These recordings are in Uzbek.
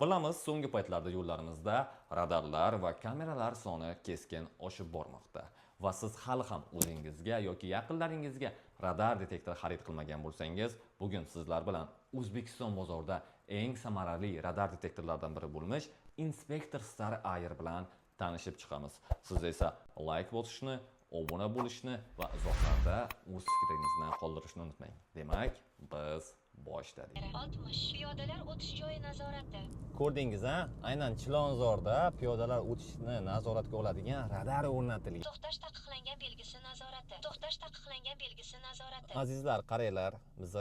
Bilamiz, so'nggi paytlarda yo'llarimizda radarlar va kameralar soni keskin oshib bormoqda. Va siz hali ham o'zingizga yoki yaqinlaringizga radar detektor xarid qilmagan bo'lsangiz, bugun sizlar bilan O'zbekiston bozorida eng samarali radar detektorlardan biri bo'lmish Inspector Star Air bilan tanishib chiqamiz. Siz esa like bosishni, obuna bo'lishni va izohlarda o'z fikringizni qoldirishni unutmang. Demak, biz boshladik. 60. Piyodalar o'tish joyi nazorati. Ko'rdingiz, aynan Chilonzorda piyodalar o'tishni nazoratga oladigan radar o'rnatilgan. To'xtash taqiqlangan belgisi nazorati. To'xtash taqiqlangan belgisi nazorati. Azizlar, qaranglar, biz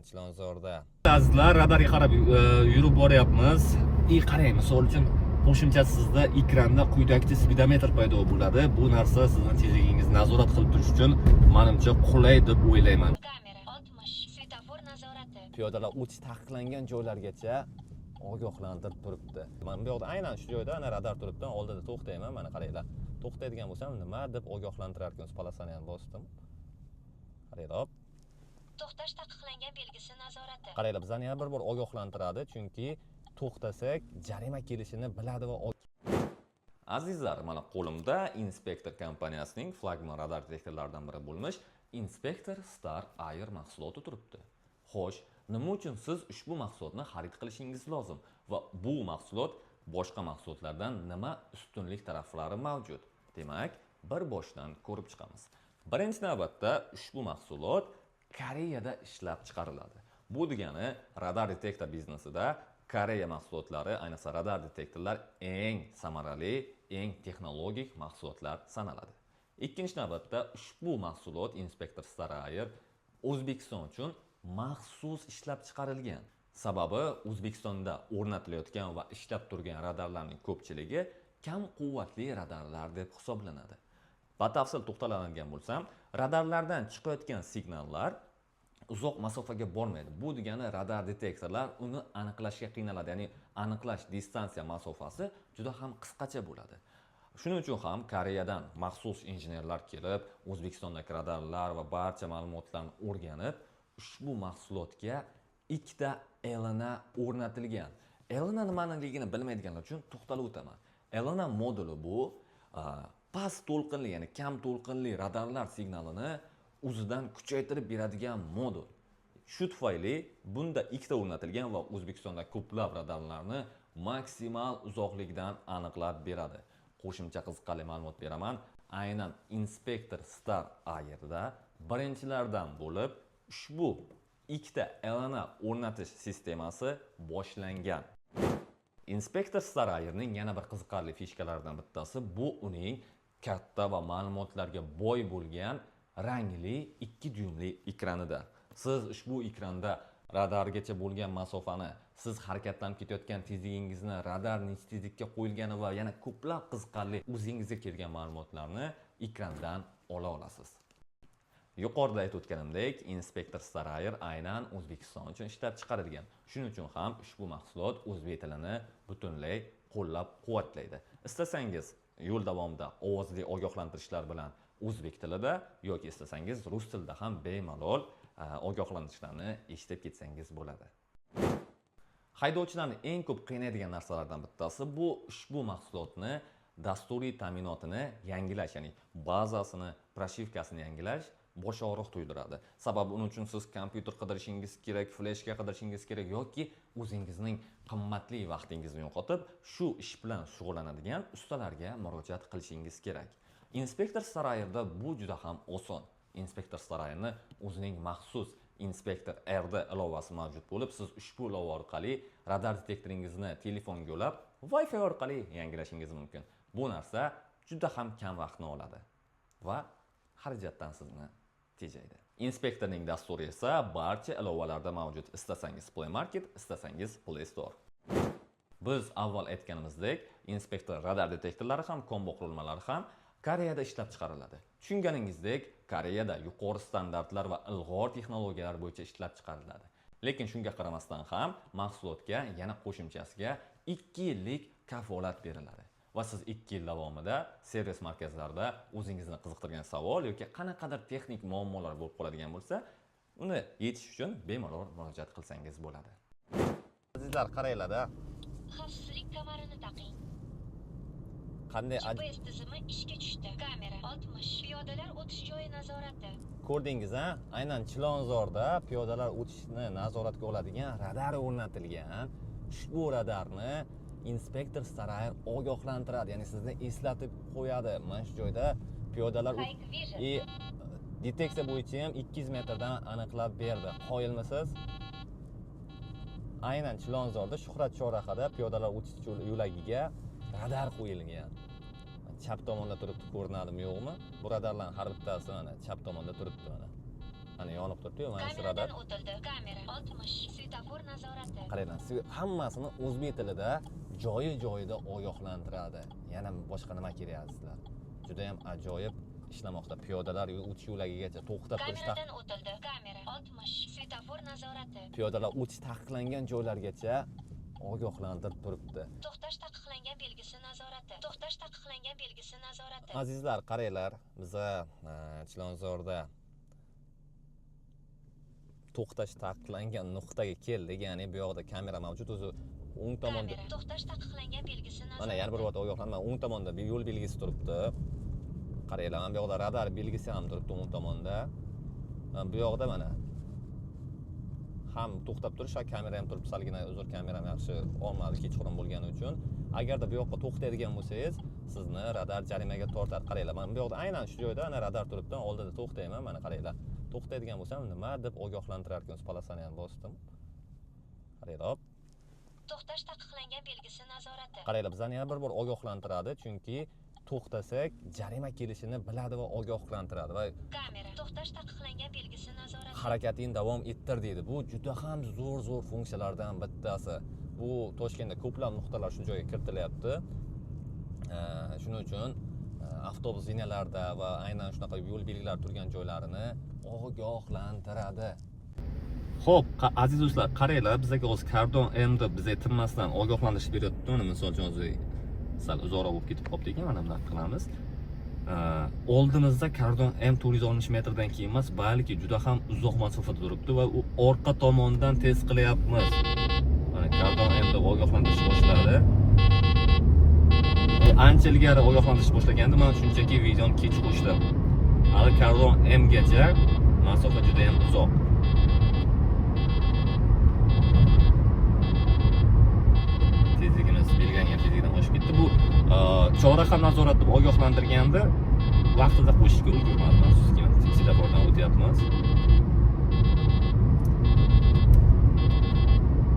Chilonzorda azizlar radarga qarab yurib boryapmiz. Qarang, misol uchun qo'shimcha sizda ekranda quyidagi spidometr paydo bo'ladi. Bu narsa sizning tezligingizni nazorat qilib turish uchun menimcha qulay deb o'ylayman. Kamera 60. Svetofor nazorati. Piyodalar o'tish taqiqlangan joylargacha ogohlantirib turibdi. Mana bu yoqda aynan shu joyda ana radar turibdi. Oldida to'xtayman, mana qaranglar. To'xtaydigan bo'lsam nima deb ogohlantirar ekan, polosani ham bosdim. Qaranglar. To'xtash taqiqlangan belgisi nazorati. Qaranglar, bizani yana bir bor ogohlantiradi, chunki to'xtasak jarima kelishini biladi va azizlar, mana qo'limda Inspector kompaniyasining flagman radar detektorlaridan biri bo'lmish Inspector Star Air mahsuloti turibdi. Xo'sh, nima uchun siz ushbu mahsulotni xarid qilishingiz lozim va bu mahsulot boshqa mahsulotlardan nima ustunlik taraflari mavjud? Demak, bir boshdan ko'rib chiqamiz. Birinchi navbatda ushbu mahsulot Koreyada ishlab chiqariladi. Bu degani radar detektor biznesida Koreya mahsulotlari, ayniqsa radar detektorlar eng samarali, eng texnologik mahsulotlar sanaladi. Ikkinchi navbatda ushbu mahsulot Inspector Star Air O'zbekiston uchun maxsus ishlab chiqarilgan. Sababi O'zbekistonda o'rnatilayotgan va ishlab turgan radarlarning ko'pchiligi kam quvvatli radarlar deb hisoblanadi. Batafsil to'xtaladigan bo'lsam, radarlardan chiqayotgan signallar uzoq masofaga bormaydi. Bu degani radar detektorlar uni aniqlashga qiynaladi. Ya'ni aniqlash distansiya masofasi juda ham qisqacha bo'ladi. Shuning uchun ham Koreyadan maxsus injenerlar kelib, O'zbekistondagi radarlar va barcha ma'lumotlarni o'rganib, ushbu mahsulotga ikkita LNA o'rnatilgan. LNA nimaligini bilmaydiganlar uchun to'xtalib o'taman. LNA moduli bu past to'lqinli, ya'ni kam to'lqinli radarlar signalini o'zidan kuchaytirib beradigan modul. Shu tufayli bunda ikkita o'rnatilgan va O'zbekistonda ko'plab radarlarni maksimal uzoqlikdan aniqlab beradi. Qo'shimcha qiziqarli ma'lumot beraman. Aynan Inspector Star Air'da birinchilardan bo'lib ushbu ikkita LNA o'rnatish sistemasi boshlangan. Inspector Star Air'ning yana bir qiziqarli fishkalaridan bittasi bu uning katta va ma'lumotlarga boy bo'lgan rangli 2 dyumli ekranida. Siz ushbu ekranda radargacha bo'lgan masofani, siz harakatlanib ketayotgan tezligingizni, radar necha tezlikka qo'yilgani va yana ko'plab qiziqarli o'zingizga kelgan ma'lumotlarni ekrandan ola olasiz. Yuqorida aytib o'tganimdek, Inspector Star Air aynan O'zbekiston uchun ishlab chiqarilgan. Shuning uchun ham ushbu mahsulot o'zbek tilini butunlay qo'llab-quvvatlaydi. Istasangiz yo'l davomida ovozli ogohlantirishlar bilan o'zbek tilida yoki istasangiz rus tilida ham bemalol ogohlantirishlarni eshitib ketsangiz bo'ladi. Haydovchilarni eng ko'p qiynaydigan narsalardan bittasi bu ushbu mahsulotni dasturiy ta'minotini yangilash, ya'ni bazasini, proshivkasini yangilash bosh og'riq tuydiradi. Sababi uning uchun siz kompyuter qidirishingiz kerak, fleshka qidirishingiz kerak yoki o'zingizning qimmatli vaqtingizni yo'qotib, shu ish bilan shug'ullanadigan ustalarga murojaat qilishingiz kerak. Inspector Star Air'da bu juda ham oson. Inspector Star Air'ni o'zining maxsus Inspector RD ilovasi mavjud bo'lib, siz ushbu ilova orqali radar detektoringizni telefonga ulab, Wi-Fi orqali yangilashingiz mumkin. Bu narsa juda ham kam vaqtni oladi va xarajatdan sizni tejaydi. Inspektorning dasturi esa barcha ilovalarda mavjud. Istasangiz Play Market, istasangiz Play Store. Biz avval aytganimizdek, Inspektor radar detektorlari ham, kombo qurilmalari ham Koreyada ishlab chiqariladi. Tushunganingizdek, Koreyada yuqori standartlar va ilg'or texnologiyalar bo'yicha ishlab chiqariladi. Lekin shunga qaramasdan ham mahsulotga yana qo'shimchasiga 2 yillik kafolat beriladi. Va siz 2 yil davomida servis markazlarida o'zingizni qiziqtirgan savol yoki qanaqadir texnik muammolar bo'lib qoladigan bo'lsa, uni yetish uchun bemalol murojaat qilsangiz bo'ladi. Azizlar, qaranglar-da, Xavfsizlik kamarini taqing. Qanday GPS tizimi ishga tushdi. Kamera 60. Piyodalar o'tish joyi nazorati. ko'rdingiz a? Aynan Chilonzorda piyodalar o'tishni nazoratga oladigan radar o'rnatilgan. Ushbu radarni inspektor saroyi ogohlantiradi, ya'ni sizni eslatib qo'yadi. Mana shu joyda piyodalar Hike Vision. deteksiya bo'yicha ham 200 metrdan aniqlab berdi. Qoyilmisiz? Aynan Chilonzorda Shuhrat chorrahada piyodalar o'tish yo'lagiga radar qo'yilgan. Chap tomonda turibdi, ko'rinadimi yo'qmi? Bu radarlarning har bittasi mana chap tomonda turibdi mana. Mana yonib turibdi-yu, mana shu radar. Kameradan o'tildi. Kamera 60. Svetofor nazorati. Qaranglar, hammasini o'zbek tilida joyi-joyida ogohlantiradi. Yana boshqa nima kerak sizlar? Juda ham ajoyib ishlamoqda. Piyodalar o'tish yo'lagigacha to'xtab turish Kameradan o'tildi. Kamera 60. Svetofor nazorati. piyodalar o'tish taqiqlangan joylargacha ogohlantirib turibdi. To'xtash taqiqlangan belgisi nazorati. To'xtash taqiqlangan belgisi nazorati. Azizlar, qaranglar, biza Chilonzorda to'xtash taqiqlangan nuqtaga keldik. Ya'ni bu yoqda kamera mavjud, o'zi o'ng tomonda. Kamera to'xtash taqiqlangan belgisi nazorati. Mana yana bir bor ogohlanma, o'ng tomonda bir yo'l belgisi turibdi. Qaranglar, mana bu yoqda radar belgisi ham turibdi o'ng tomonda. Bu yoqda mana ham to'xtab turish, kamera ham turibdi. Salgina uzr, kameram yaxshi olmadi kechqurun bo'lgani uchun. Agarda bu yoqqa to'xtaydigan bo'lsangiz, sizni radar jarimaga tortadi. Qaranglar, mana bu yoqda aynan shu joyda ana radar turibdi. Oldida to'xtayman, mana qaranglar. To'xtaydigan bo'lsam nima deb ogohlantirar ekan, palasani ham bosdim. Qaranglar. To'xtash taqiqlangan belgisi nazorati. Qaranglar, bizani yana bir bor ogohlantiradi, chunki to'xtasak jarima kelishini biladi va ogohlantiradi va Kamera to'xtash taqiqlangan belgisi nazorati. harakatingni davom ettir deydi. Bu juda ham zo'r funksiyalardan bittasi. Bu Toshkentda ko'plab nuqtalar shu joyga kiritilyapti. Shuning uchun avtobus liniyalarida va aynan shunaqa yo'l belgilari turgan joylarini ogohlantiradi. Xo'p, aziz do'stlar, qaranglar, bizga o'zi Cardon M deb bizga tinmasdan ogohlantirish beryapti. Mana misol uchun o'zi sal uzoqroq bo'lib ketib qoldi ekan, mana bunday qilamiz. Oldimizda Cardon M 460 metrdan keyin emas, balki juda ham uzoq masofada turibdi va u orqa tomondan test qilyapmiz. Mana Cardon M deb ogohlantirish boshladi. Ancha ilgari ogohlantirish boshlagandi, men shunchaki videoni kech qo'shdim. Hali Cardon M gacha masofa juda ham uzoq. Tezligimiz belgilangan tezlikdan oshib ketdi. Bu chorraha nazorat deb ogohlantirganda vaqtida qo'shishga ulgurmadim. Afsuski, svetofordan o'tyapmiz.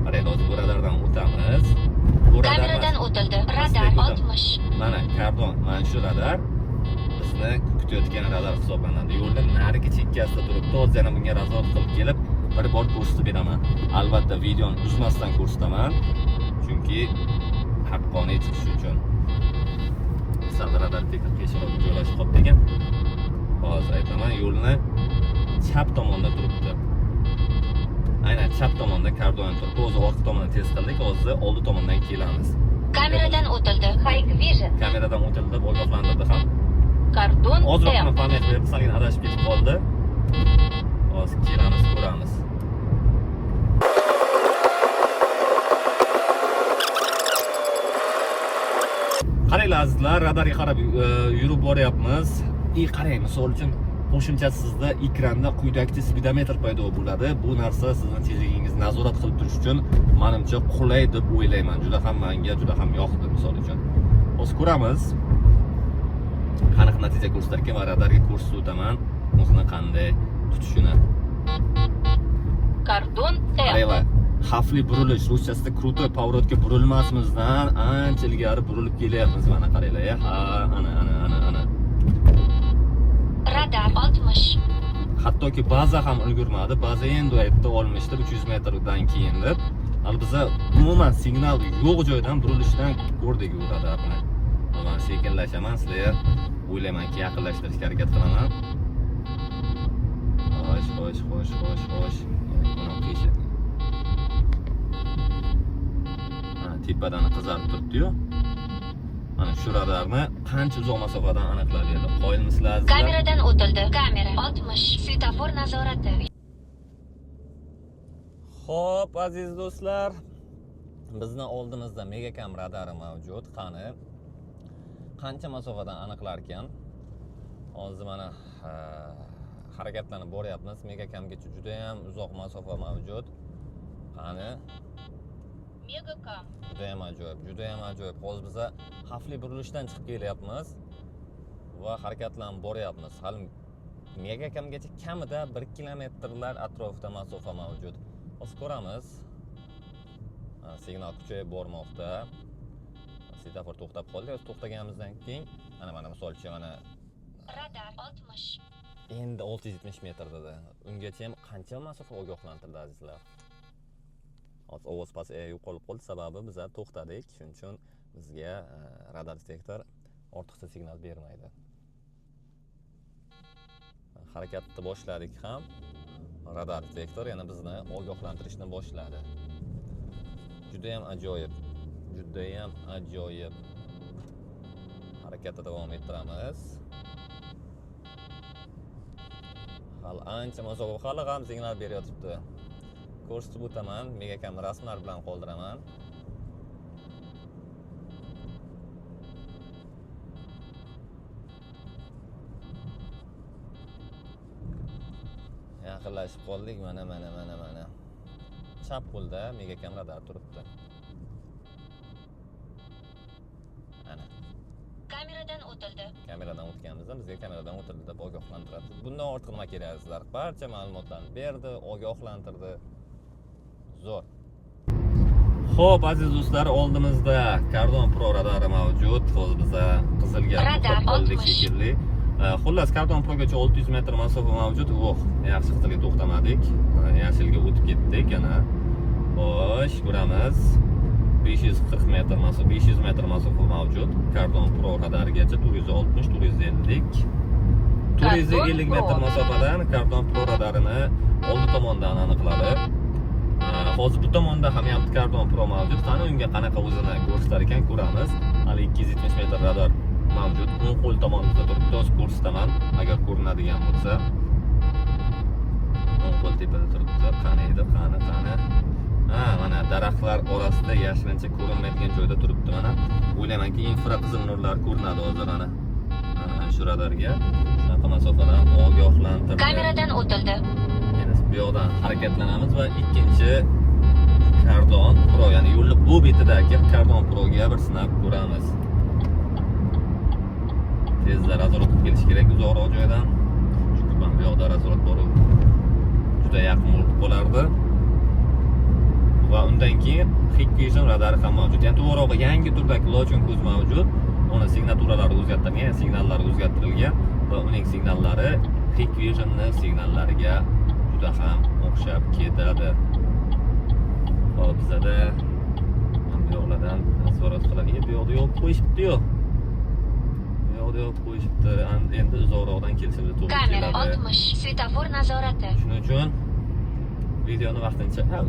Qarang, hozir bu radardan o'tamiz. Bu Kameradan o'tildi. Radar 60. Mana Cardon, mana shu radar bizni kutayotgan radar hisoblanadi. Yo'lning narigi chekkasida turibdi. Hozir yana bunga nazorat qilib kelib, bir bor ko'rsatib beraman. Albatta videoni uzmasdan ko'rsataman. Chunki haqqoniy chiqishi uchun. Radar texnik kechirib joylashib qoldi ekan. Hozir aytaman, yo'lni chap tomonda turibdi. Aynan chap tomonda Cardon turibdi. O'zi orqa tomondan test qildik, hozir oldi tomondan kelamiz. Kameradan o'tildi. Hike Vision. Kameradan o'tildi deb ogohlantirdi ham. Cardon Ozroqni pamyat berib, salgina adashib ketib qoldi. Hozir kelamiz, ko'ramiz. Qaranglar azizlar, radarga qarab yurib boryapmiz. Qarang, misol uchun qo'shimchasida ekranda quyidagicha speedometr paydo bo'ladi. Bu narsa sizning tezligingizni nazorat qilib turish uchun menimcha qulay deb o'ylayman. Juda ham menga juda ham yoqdi misol uchun. Hozir ko'ramiz. Qanaqa natija ko'rsatar ekan va radarga ko'rsatib o'taman o'zini qanday tutishini. Cardon M. Qaranglar, xavfli burilish, ruschasida krutoy pоворотga burilmasmizdan ancha ilgari burilib kelyapmiz. Mana qaranglar, ha, ana. Radar 60. Hattoki baza ham ulgurmadi. Baza endi aytdi olmishdi 300 metrdan keyin deb. Hali biz umuman signal yo'q joydan burilishdan ko'rdik u radarni. Men sekinlashaman, sizlarga o'ylaymanki yaqinlashtirishga harakat qilaman. Xo'sh. Mana kecha. Tepadan qizarib turibdi-yu. Mana shu radarni qancha uzoq masofadan aniqlab berdi. Qoyilmisizlar? Kameradan o'tildi. Kamera 60. Svetofor nazorati. Xo'p, aziz do'stlar, Bizni oldimizda Megacam radari mavjud. Qani qancha masofadan aniqlar ekan? Hozir mana harakatlanib boryapmiz. Megacamgacha juda ham uzoq masofa mavjud. Qani Megacam. juda ham ajoyib, juda ham ajoyib. Hozir biz xavfli burilishdan chiqib kelyapmiz va harakatlanib boryapmiz. Hali Megacamgacha kamida 1 kilometrlar atrofida masofa mavjud. Hozir ko'ramiz. Signal kuchayib bormoqda. Svetofor to'xtab qoldi. To'xtaganimizdan keyin mana misolchi mana Radar 60. endi 670 metr dedi. Ungacha ham qancha masofa ogohlantirdi azizlar. Hozir ovoz pasayib yo'qolib qoldi, sababi biz to'xtadik. Shuning uchun bizga radar detektor ortiqcha signal bermaydi. Harakatni boshladik ham radar detektor yana bizni ogohlantirishni boshladi. Juda ham ajoyib. Juda ham ajoyib. Harakatda davom ettiramiz. Hali ancha masofa, hali ham signal beryapti. Ko'rsatib o'taman, Megacam rasmlar bilan qoldiraman. Yaqinlashib qoldik, mana. Chap qo'lda Megacam radar turibdi. Ana. Kameradan o'tildi. Kameradan o'tganimizda bizga kameradan o'tildi deb ogohlantiradi. Bundan ortiq nima kerak sizlar? Barcha ma'lumotlarni berdi, ogohlantirdi. Zo'r. Xo'p, aziz do'stlar, oldimizda Cardon Pro radari mavjud. Hozir biz qizilga Radar qoldik 60. shekilli. Xullas, Cardon Progacha 600 metr masofa mavjud. Yaxshi qizilga to'xtamadik. Yashilga o'tib ketdik yana. Xo'sh, ko'ramiz. 540 metr masofa, 500 metr masofa mavjud. Cardon Pro radarigacha 460, 450. 450 metr masofadan Cardon Pro radarini oldi tomondan aniqladi. Hozir bu tomonda ham Cardon Pro mavjud. Qani unga qanaqa o'zini ko'rsatar ekan ko'ramiz. Hali 270 metr radar mavjud. O'ng qo'l tomonida turibdi. Hozir ko'rsataman agar ko'rinadigan bo'lsa. O'ng qo'l tepada turibdi. Qani edi, qani. Mana daraxtlar orasida yashirincha ko'rinmaydigan joyda turibdi mana. O'ylaymanki infraqizil nurlar ko'rinadi hozir ana shu radarga. Shunaqa masofadan ogohlantirdi. Kameradan o'tildi. Endi bu yoqdan harakatlanamiz va ikkinchi Cardon Pro, ya'ni yo'lni bu betidagi Cardon Proga bir sinab ko'ramiz. Tezda razorot kelish kerak uzoqroq joydan. Chunki bu yoqda razorot bor. Juda yaqin bo'lib qolardi. Va undan keyin Hikvision radari ham mavjud. Ya'ni to'g'rirog'i yangi turdagi lochon ko'z mavjud. Uni signaturalari o'zgartirilgan, signallari o'zgartirilgan va uning signallari Hikvisionning signallariga juda ham o'xshab ketadi. Hop, bizada bu yoqlardan nazorat qiladi. Bu yoqda yo'q qo'yishibdi-yu. Bu yoqda yo'q qo'yishibdi. Endi uzoqroqdan kelishimizga to'g'ri keladi. Kamera 60. Svetofor nazorati. Shuning uchun videoni vaqtincha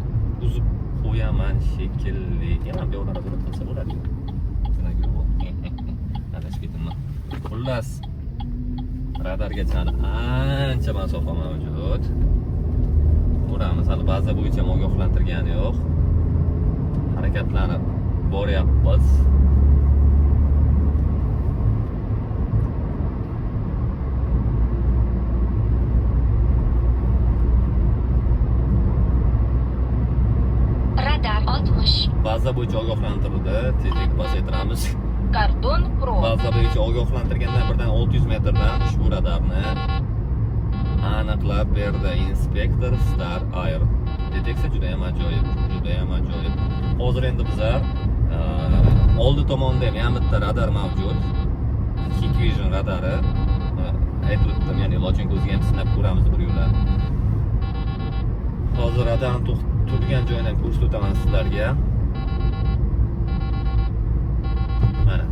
uzib qo'yaman shekilli. Yana bu yoqdan nazorat qilsa bo'ladi. Xullas, radargacha ancha masofa mavjud. Ko'ramiz, hali baza bo'yicha ogohlantirgani yo'q. Harakatlanib boryapmiz. Radar 60. Baza bo'yicha ogohlantirdi. Tezlik pasaytiramiz. Cardon Pro. Baza bo'yicha ogohlantirgandan birdan 600 metrdan ushbu radarni aniqlab berdi inspektor Star Air. Deteksiya juda ham ajoyib. Hozir endi bizlar oldi tomonda ham bitta radar mavjud. Hikvision radari. Aytib o'tdim, ya'ni lochon ko'zga ham sinab ko'ramiz bir yo'la. Hozir radarni turgan joyini ham ko'rsatib o'taman sizlarga. Mana.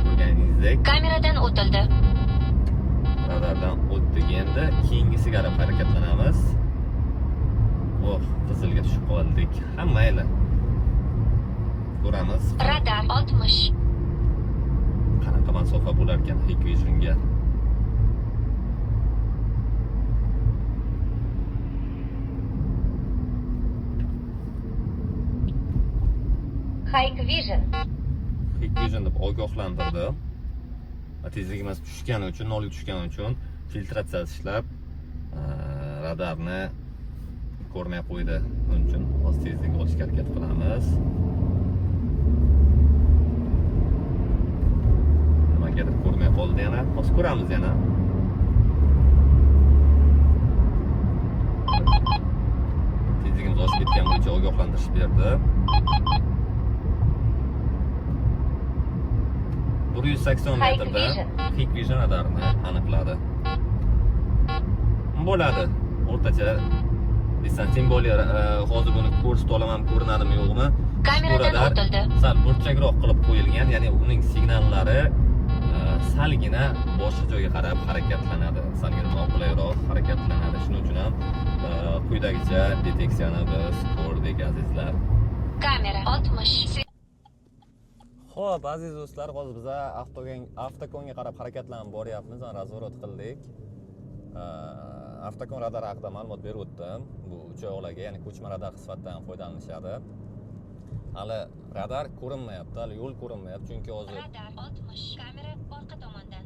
Ko'rganingizdek Kameradan o'tildi. radardan o'tdik. Endi keyingisiga qarab harakatlanamiz. Qizilga tushib qoldik. Ha, mayli. Ko'ramiz. Radar 60. Qanaqa masofa bo'lar ekan Hikvisionga. Hikvision. Hikvision deb ogohlantirdi. Tezligimiz tushgani uchun, nolga tushgani uchun filtratsiya ishlab radarni ko'rmay qo'ydi. Shuning uchun oz tezlik olishga harakat qilamiz. Nimagadir ko'rmay qoldi yana. Hozir ko'ramiz yana. Tezligimiz oshib ketgan bo'yicha ogohlantirish berdi. 180 metrda Hikvision radarini aniqladi. Bo'ladi. O'rtacha desam, tim bo'lar, hozir buni ko'rsatib olaman, ko'rinadimi yo'qmi? Kameradan o'tildi. Sal burchakroq qilib qo'yilgan, ya'ni uning signallari salgina boshqa joyga qarab harakatlanadi. Salgina noqulayroq harakatlanadi. Shuning uchun ham quyidagicha deteksiyani biz ko'rdik, azizlar. Kamera 60. Xo'p, aziz do'stlar, hozir biz avtokonga qarab harakatlanib boryapmiz. Razvorot qildik. Avtokon radar haqida ma'lumot berib o'tdim. Bu uchoqlarga, ya'ni ko'chma radar sifatida ham foydalanishadi. Hali radar ko'rinmayapti, hali yo'l ko'rinmayapti, chunki hozir Radar 60. Kamera orqa tomondan.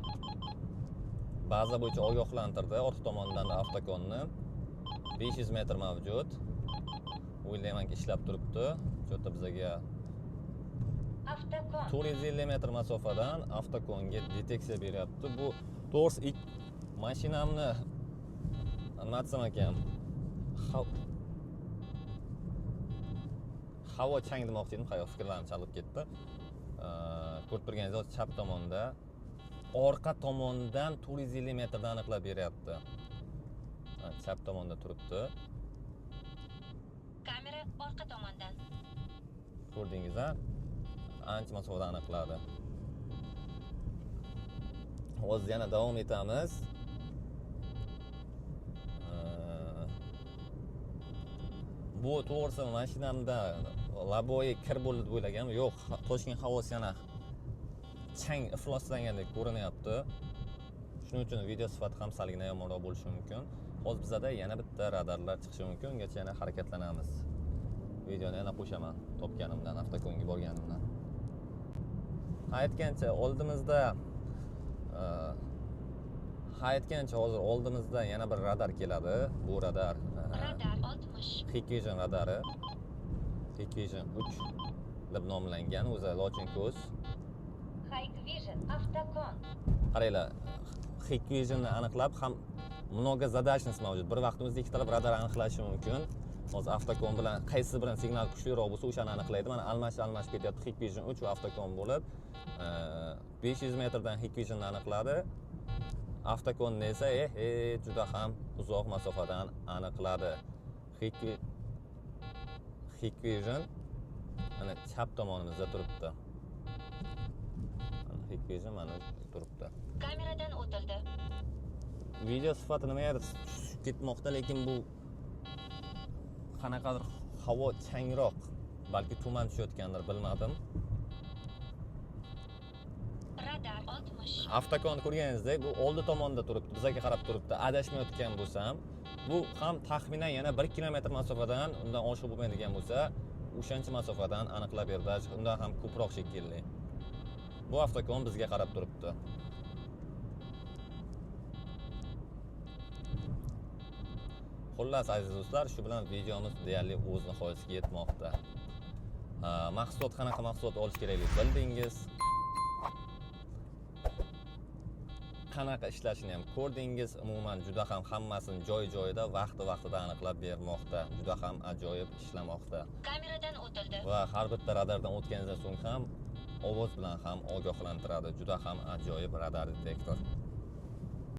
baza bo'yicha ogohlantirdi orqa tomondan avtokonni. 500 metr mavjud. O'ylaymanki ishlab turibdi. Cho'ta bizga Avtokon. 450 metr masofadan avtokonga deteksiya beryapti. Bu to'g'risi mashinamni nima desam ekan, havo chang demoqchi edim, hayot fikrlarim chalib ketdi. Ko'rib turganingizdek, chap tomonda, orqa tomondan 450 metrdan aniqlab beryapti. Chap tomonda turibdi. Kamera orqa tomondan. Ko'rdingiz-a? Ancha masofadan aniqladi. Hozir yana davom etamiz. Bu to'g'risi mashinamda laboyi kir bo'ldi deb o'ylaganman. Yo'q, Toshkent havosi yana chang ifloslangandek ko'rinyapti. Shuning uchun video sifati ham salgina yomonroq bo'lishi mumkin. Hozir bizda yana bitta radarlar chiqishi mumkin. Ungacha yana harakatlanamiz. Videoni yana qo'shaman topganimdan, avtokonga borganimdan. Aytgancha hozir oldimizda yana bir radar keladi. Bu radar Radar 60. Hikvision radari. Hikvision 3 deb nomlangan, o'zi lochin ko'z. Hikvision avtokon. Qaranglar, Hikvisionni aniqlab ham много задачность mavjud. Bir vaqtimizda ikkita radar aniqlashi mumkin. Hozir avtokon bilan qaysi bilan signal kuchliroq bo'lsa, o'shani aniqlaydi. Mana almashib ketyapti Hikvision 3 va avtokon bo'lib, 500 metrdan Hikvisionni aniqladi. Avtokonni esa juda ham uzoq masofadan aniqladi. Hikvision mana chap tomonimizda turibdi. Hikvision mana turibdi. Kameradan o'tildi. Video sifati nimagadir tushib ketmoqda, lekin bu qanaqadir havo changroq, balki tuman tushayotgandir, bilmadim. Radar 60. Avtokon ko'rganingizdek, bu oldi tomonda turibdi, bizga qarab turibdi. Adashmayotgan bo'lsam, bu ham taxminan yana 1 kilometr masofadan, undan oshiq bo'lmaydigan bo'lsa, o'shancha masofadan aniqlab berdi. Undan ham ko'proq shekilli. Bu avtokon bizga qarab turibdi. Xullas aziz do'stlar, shu bilan videomiz deyarli o'z nihoyasiga yetmoqda. Mahsulot qanaqa mahsulot olish kerakligini bildingiz. Qanaqa ishlashini ham ko'rdingiz. Umuman juda ham hammasini joy-joyida, vaqti-vaqtida aniqlab bermoqda. Juda ham ajoyib ishlamoqda. Kameradan o'tildi. Va har bitta radardan o'tganingizdan so'ng ham ovoz bilan ham ogohlantiradi. Juda ham ajoyib radar detektor.